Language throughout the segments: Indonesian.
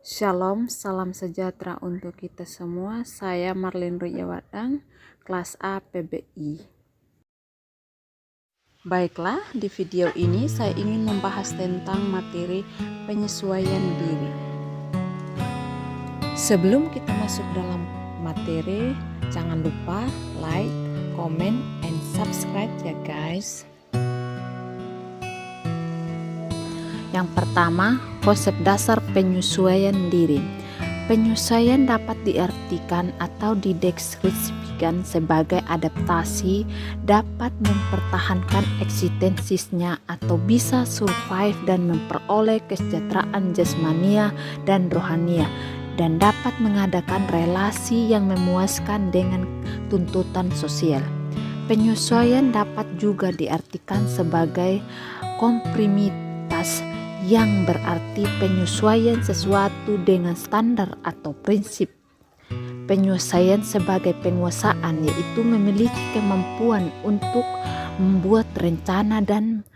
Shalom, salam sejahtera untuk kita semua. Saya Marlin Ruyawadang, kelas A PBI. Baiklah, di video ini saya ingin membahas tentang materi penyesuaian diri. Sebelum kita masuk dalam materi, jangan lupa like, comment, and subscribe ya guys. Yang pertama, konsep dasar penyesuaian diri. Penyesuaian dapat diartikan atau dideskripsikan sebagai adaptasi, dapat mempertahankan eksistensinya atau bisa survive dan memperoleh kesejahteraan jasmania dan rohania, dan dapat mengadakan relasi yang memuaskan dengan tuntutan sosial. Penyesuaian dapat juga diartikan sebagai konformitas, yang berarti penyesuaian sesuatu dengan standar atau prinsip. Penyesuaian sebagai penguasaan, yaitu memiliki kemampuan untuk membuat rencana dan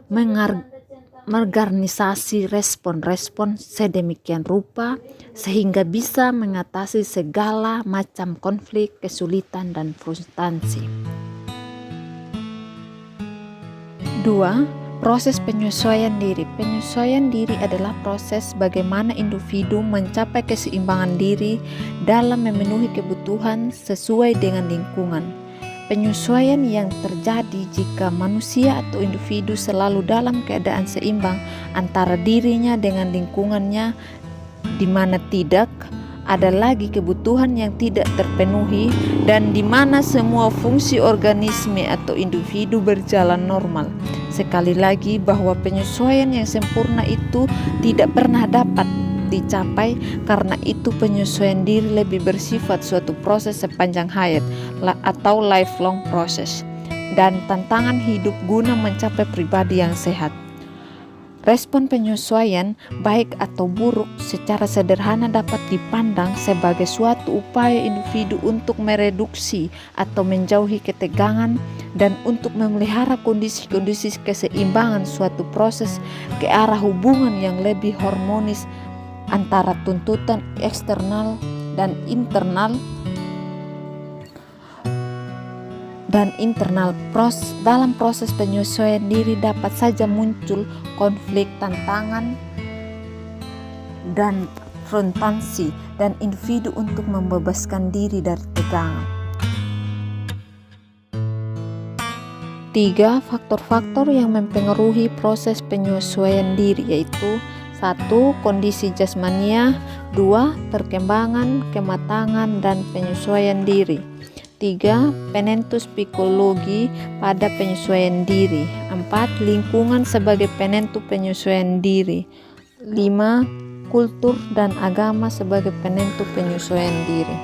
mengorganisasi respon-respon sedemikian rupa sehingga bisa mengatasi segala macam konflik, kesulitan, dan frustasi. 2. Proses penyesuaian diri. Penyesuaian diri adalah proses bagaimana individu mencapai keseimbangan diri dalam memenuhi kebutuhan sesuai dengan lingkungan. Penyesuaian yang terjadi jika manusia atau individu selalu dalam keadaan seimbang antara dirinya dengan lingkungannya, di mana tidak ada lagi kebutuhan yang tidak terpenuhi dan di mana semua fungsi organisme atau individu berjalan normal. Sekali lagi bahwa penyesuaian yang sempurna itu tidak pernah dapat dicapai, karena itu penyesuaian diri lebih bersifat suatu proses sepanjang hayat atau lifelong process dan tantangan hidup guna mencapai pribadi yang sehat. Respon penyesuaian, baik atau buruk, secara sederhana dapat dipandang sebagai suatu upaya individu untuk mereduksi atau menjauhi ketegangan dan untuk memelihara kondisi-kondisi keseimbangan suatu proses ke arah hubungan yang lebih harmonis antara tuntutan eksternal dan internal. Dalam proses penyesuaian diri dapat saja muncul konflik, tantangan, dan konfrontasi, dan individu untuk membebaskan diri dari tegangan. 3. Faktor-faktor yang mempengaruhi proses penyesuaian diri yaitu 1. Kondisi jasmania, 2. Perkembangan, kematangan, dan penyesuaian diri. 3. Penentu psikologi pada penyesuaian diri. 4. Lingkungan sebagai penentu penyesuaian diri. 5. Kultur dan agama sebagai penentu penyesuaian diri.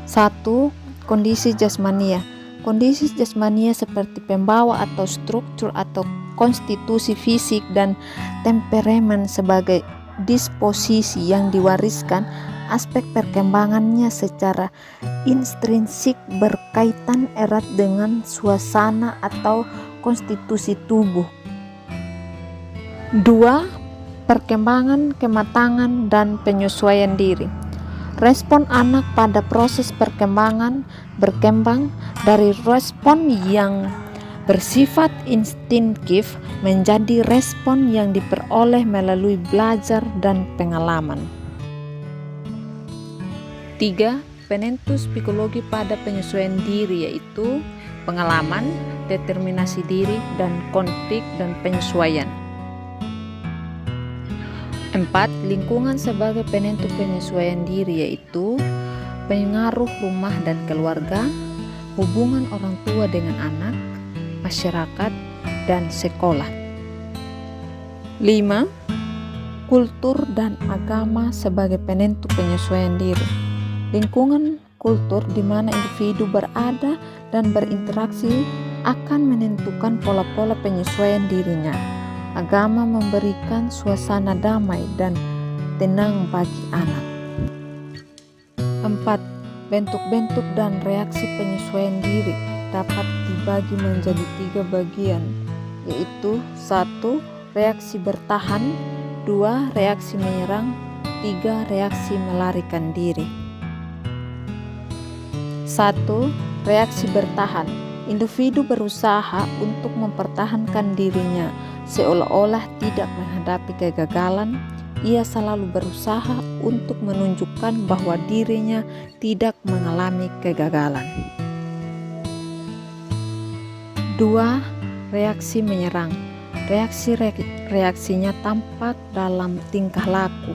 1. Kondisi jasmania. Kondisi jasmania seperti pembawa atau struktur atau konstitusi fisik dan temperamen sebagai disposisi yang diwariskan. Aspek perkembangannya secara intrinsik berkaitan erat dengan suasana atau konstitusi tubuh. 2. Perkembangan, kematangan, dan penyesuaian diri. Respon anak pada proses perkembangan berkembang dari respon yang bersifat instinktif menjadi respon yang diperoleh melalui belajar dan pengalaman. 3. Penentu psikologi pada penyesuaian diri yaitu pengalaman, determinasi diri, dan konflik dan penyesuaian. 4. Lingkungan sebagai penentu penyesuaian diri yaitu pengaruh rumah dan keluarga, hubungan orang tua dengan anak, masyarakat, dan sekolah. 5. Kultur dan agama sebagai penentu penyesuaian diri. Lingkungan kultur di mana individu berada dan berinteraksi akan menentukan pola-pola penyesuaian dirinya. Agama memberikan suasana damai dan tenang bagi anak. 4. Bentuk-bentuk dan reaksi penyesuaian diri dapat dibagi menjadi 3 bagian, yaitu 1. Reaksi bertahan, 2. Reaksi menyerang. 3. Reaksi melarikan diri. 1. Reaksi bertahan. Individu berusaha untuk mempertahankan dirinya seolah-olah tidak menghadapi kegagalan. Ia selalu berusaha untuk menunjukkan bahwa dirinya tidak mengalami kegagalan. 2. Reaksi menyerang. Reaksinya tampak dalam tingkah laku,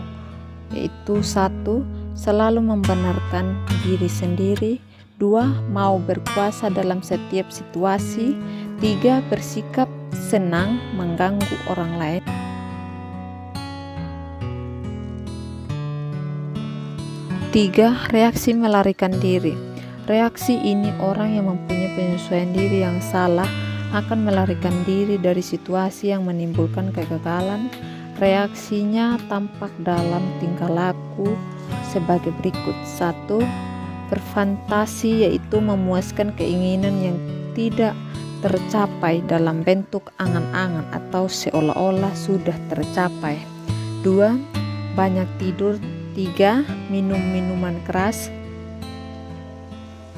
yaitu 1. Selalu membenarkan diri sendiri. 2. Mau berkuasa dalam setiap situasi. 3. Bersikap senang mengganggu orang lain. 3. Reaksi melarikan diri. Reaksi ini orang yang mempunyai penyesuaian diri yang salah akan melarikan diri dari situasi yang menimbulkan kegagalan. Reaksinya tampak dalam tingkah laku sebagai berikut. 1. Berfantasi, yaitu memuaskan keinginan yang tidak tercapai dalam bentuk angan-angan atau seolah-olah sudah tercapai. 2. Banyak tidur. 3. Minum minuman keras.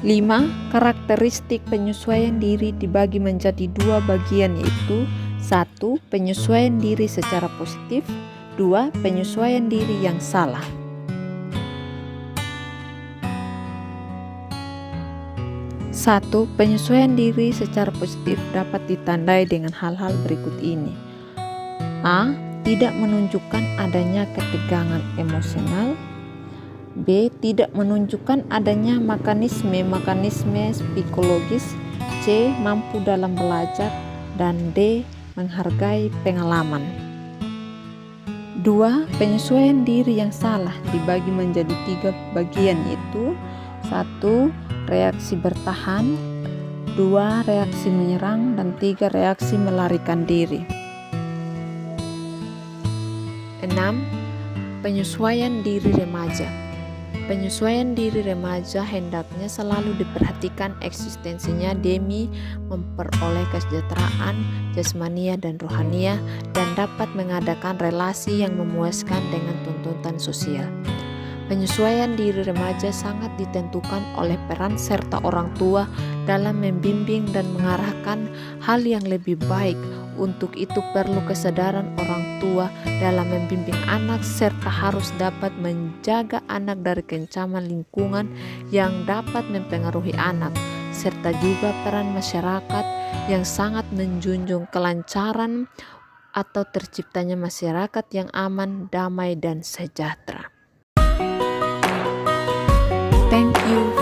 5. Karakteristik penyesuaian diri dibagi menjadi 2 bagian, yaitu 1. Penyesuaian diri secara positif. 2. Penyesuaian diri yang salah. 1. Penyesuaian diri secara positif dapat ditandai dengan hal-hal berikut ini. A. Tidak menunjukkan adanya ketegangan emosional. B. Tidak menunjukkan adanya mekanisme psikologis. C. Mampu dalam belajar. Dan D. Menghargai pengalaman. 2. Penyesuaian diri yang salah dibagi menjadi 3 bagian, yaitu 1. Reaksi bertahan. 2. Reaksi menyerang. Dan 3. Reaksi melarikan diri. 6. Penyesuaian diri remaja. Penyesuaian diri remaja hendaknya selalu diperhatikan eksistensinya demi memperoleh kesejahteraan jasmania dan rohania dan dapat mengadakan relasi yang memuaskan dengan tuntutan sosial. Penyesuaian diri remaja sangat ditentukan oleh peran serta orang tua dalam membimbing dan mengarahkan hal yang lebih baik. Untuk itu perlu kesadaran orang tua dalam membimbing anak serta harus dapat menjaga anak dari kecaman lingkungan yang dapat mempengaruhi anak, serta juga peran masyarakat yang sangat menjunjung kelancaran atau terciptanya masyarakat yang aman, damai, dan sejahtera. Thank you